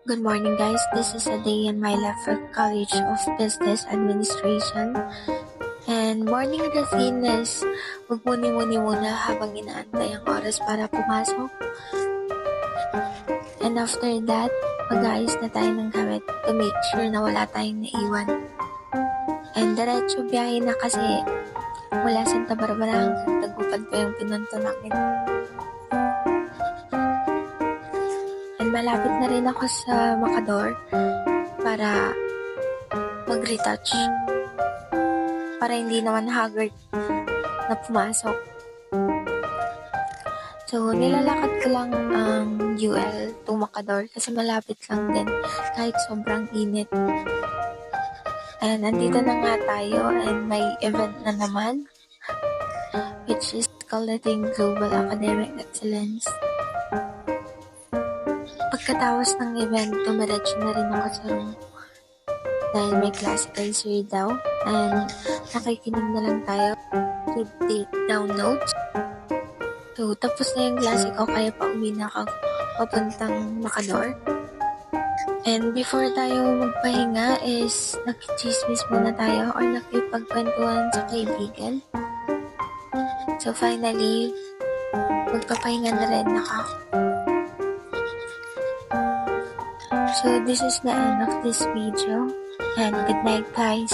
Good morning, guys. This is a day in my life at College of Business Administration. And morning routine is magmuni-muni muna habang inaantay ang oras para pumasok. And after that, mag-ayos na tayo ng gamit to make sure na wala tayong naiwan. And diretso biyahe na kasi mula Santa Barbara hanggang Tagupan pa yung pinunto namin. And malapit na rin ako sa Macador para mag-retouch. Para hindi naman haggard na pumasok. So, nilalakad ko lang ang UL to Macador kasi malapit lang din kahit sobrang init. And nandito na nga tayo and may event na naman which is Cultivating Global Academic Excellence. Pagkatapos ng event, tumiretso na rin ako sa room dahil may klase kay Sir daw and nakikinig na lang tayo to take down notes. So, tapos na yung klase ko kaya pa uwi na ako papuntang Macador. And before tayo magpahinga is nakichismis muna tayo or nakipagkwentuhan sa kaibigan. So, finally, magpapahinga na rin ako. So, this is the end of this video. And good night, guys.